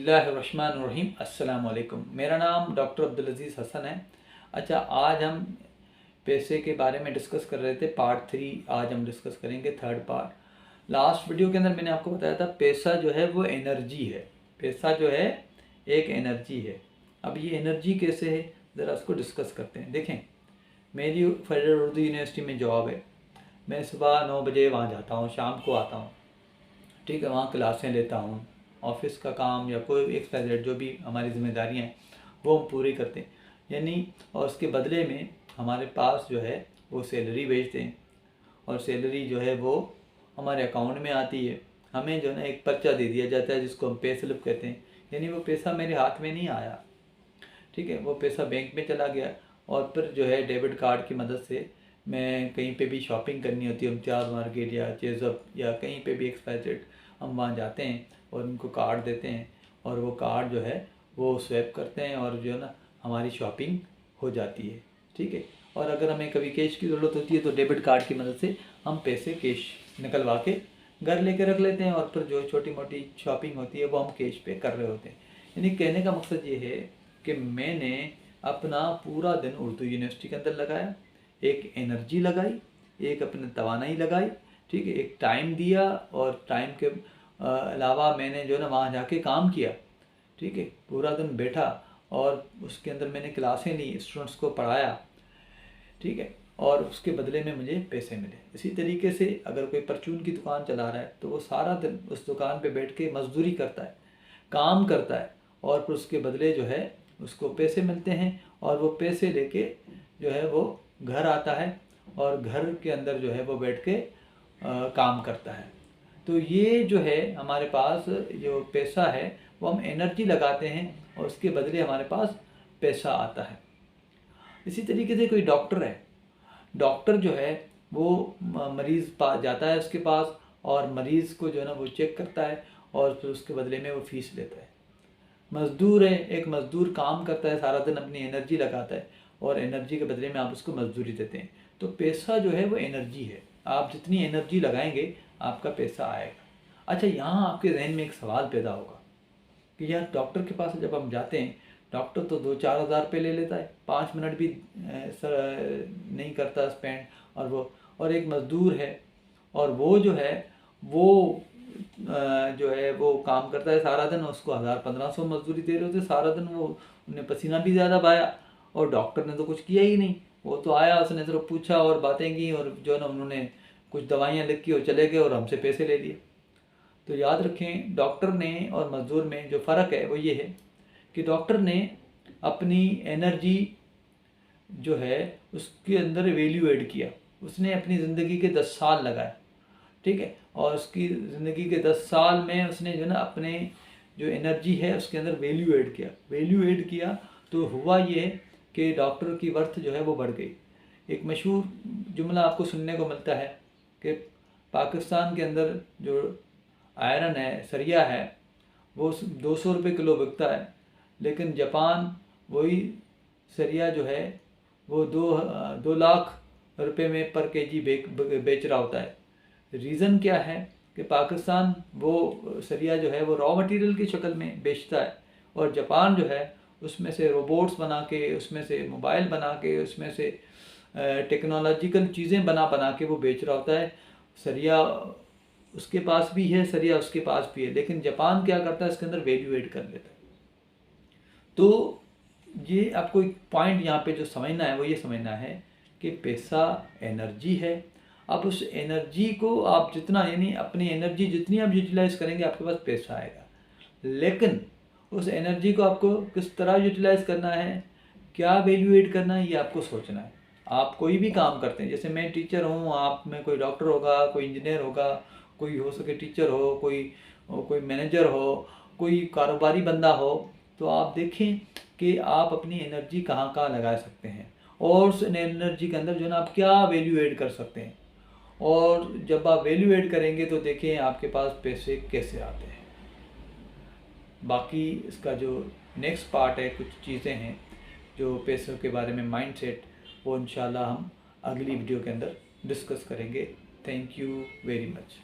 बिस्मिल्लाहिर्रहमानिर्रहीम। अस्सलाम वालेकुम। मेरा नाम डॉक्टर अब्दुल अजीज़ हसन है। अच्छा, आज हम पैसे के बारे में डिस्कस कर रहे थे। पार्ट 3 आज हम डिस्कस करेंगे, थर्ड पार्ट। लास्ट वीडियो के अंदर मैंने आपको बताया था पैसा जो है वो एनर्जी है। पैसा जो है एक एनर्जी है। अब ये एनर्जी कैसे है, ज़रा उसको डिस्कस करते हैं। देखें, मेरी फेडरल उर्दू यूनिवर्सिटी में जॉब है। मैं सुबह 9 बजे वहाँ जाता हूँ, शाम को आता हूँ। ठीक है, वहाँ क्लासें लेता हूँ। ऑफिस का काम या कोई भी एक्सपाइजेड जो भी हमारी जिम्मेदारियाँ हैं वो हम पूरी करते हैं, यानी और उसके बदले में हमारे पास जो है वो सैलरी भेजते हैं। और सैलरी जो है वो हमारे अकाउंट में आती है। हमें जो है ना एक पर्चा दे दिया जाता है जिसको हम पे स्लिप कहते हैं, यानी वो पैसा मेरे हाथ में नहीं आया। ठीक है, वो पैसा बैंक में चला गया। और फिर जो है डेबिट कार्ड की मदद से मैं कहीं पे भी शॉपिंग करनी होती है, इम्तियाज़ मार्केट या चेज़अप या कहीं पे भी एक्सपाइजेड, हम वहाँ जाते हैं और उनको कार्ड देते हैं और वो कार्ड जो है वो स्वैप करते हैं और जो है ना हमारी शॉपिंग हो जाती है। ठीक है, और अगर हमें कभी कैश की ज़रूरत होती है तो डेबिट कार्ड की मदद से हम पैसे कैश निकलवा के घर लेके रख लेते हैं और फिर जो छोटी मोटी शॉपिंग होती है वो हम कैश पे कर रहे होते हैं। यानी कहने का मकसद ये है कि मैंने अपना पूरा दिन उर्दू यूनिवर्सिटी के अंदर लगाया, एक एनर्जी लगाई, एक अपने तवानाई लगाई। ठीक है, एक टाइम दिया और टाइम के अलावा मैंने जो है ना वहाँ जाके काम किया। ठीक है, पूरा दिन बैठा और उसके अंदर मैंने क्लासें ली, स्टूडेंट्स को पढ़ाया। ठीक है, और उसके बदले में मुझे पैसे मिले। इसी तरीके से अगर कोई परचून की दुकान चला रहा है तो वो सारा दिन उस दुकान पे बैठ के मजदूरी करता है, काम करता है और फिर उसके बदले जो है उसको पैसे मिलते हैं और वो पैसे लेके जो है वो घर आता है और घर के अंदर जो है वो बैठ के काम करता है। तो ये जो है हमारे पास जो पैसा है वो हम एनर्जी लगाते हैं और उसके बदले हमारे पास पैसा आता है। इसी तरीके से कोई डॉक्टर है, डॉक्टर जो है वो मरीज़ पास जाता है उसके पास और मरीज़ को जो है ना वो चेक करता है और फिर उसके बदले में वो फीस लेता है। मज़दूर है, एक मज़दूर काम करता है, सारा दिन अपनी एनर्जी लगाता है और एनर्जी के बदले में आप उसको मजदूरी देते हैं। तो पैसा जो है वो एनर्जी है। आप जितनी एनर्जी लगाएंगे आपका पैसा आएगा। अच्छा, यहाँ आपके जहन में एक सवाल पैदा होगा कि यार डॉक्टर के पास जब हम जाते हैं, डॉक्टर तो 2-4 हज़ार रुपये ले लेता है, 5 मिनट भी नहीं करता स्पेंड। और एक मज़दूर है और वो जो है वो जो है वो काम करता है सारा दिन, उसको 1000-1500 मजदूरी दे रहे होते सारा दिन। वो उन्हें पसीना भी ज़्यादा बहाया और डॉक्टर ने तो कुछ किया ही नहीं। वो तो आया, उसने सिर्फ पूछा और बातें की और जो है ना उन्होंने कुछ दवाइयाँ लिख की और चले गए और हमसे पैसे ले लिए। तो याद रखें, डॉक्टर ने और मज़दूर में जो फ़र्क है वो ये है कि डॉक्टर ने अपनी एनर्जी जो है उसके अंदर वैल्यू ऐड किया। उसने अपनी ज़िंदगी के 10 साल लगाए। ठीक है, और उसकी ज़िंदगी के 10 साल में उसने जो ना अपने जो एनर्जी है उसके अंदर वैल्यू ऐड किया तो हुआ ये कि डॉक्टर की वर्थ जो है वो बढ़ गई। एक मशहूर जुमला आपको सुनने को मिलता है कि पाकिस्तान के अंदर जो आयरन है, सरिया है, वो 200 रुपये किलो बिकता है, लेकिन जापान वही सरिया जो है वो 2 लाख रुपए में पर केजी बेच रहा होता है। रीज़न क्या है कि पाकिस्तान वो सरिया जो है वो रॉ मटेरियल की शक्ल में बेचता है और जापान जो है उसमें से रोबोट्स बना के, उसमें से मोबाइल बना के, उसमें से टेक्नोलॉजिकल चीज़ें बना के वो बेच रहा होता है। सरिया उसके पास भी है, सरिया उसके पास भी है, लेकिन जापान क्या करता है इसके अंदर वैल्यू ऐड कर लेता है। तो ये आपको एक पॉइंट यहाँ पे जो समझना है वो ये समझना है कि पैसा एनर्जी है। अब उस एनर्जी को आप जितना, यानी अपनी एनर्जी जितनी आप यूटिलाइज़ करेंगे आपके पास पैसा आएगा। लेकिन उस एनर्जी को आपको किस तरह यूटिलाइज़ करना है, क्या वैल्यू ऐड करना है, ये आपको सोचना है। आप कोई भी काम करते हैं, जैसे मैं टीचर हूँ, आप में कोई डॉक्टर होगा, कोई इंजीनियर होगा, कोई हो सके टीचर हो, कोई मैनेजर हो, कोई कारोबारी बंदा हो, तो आप देखें कि आप अपनी एनर्जी कहाँ कहाँ लगा सकते हैं और उस एनर्जी के अंदर जो है ना आप क्या वैल्यू ऐड कर सकते हैं। और जब आप वैल्यू ऐड करेंगे तो देखें आपके पास पैसे कैसे आते हैं। बाकी इसका जो नेक्स्ट पार्ट है, कुछ चीज़ें हैं जो पैसों के बारे में माइंडसेट, वो इंशाल्लाह हम अगली वीडियो के अंदर डिस्कस करेंगे। Thank you very much.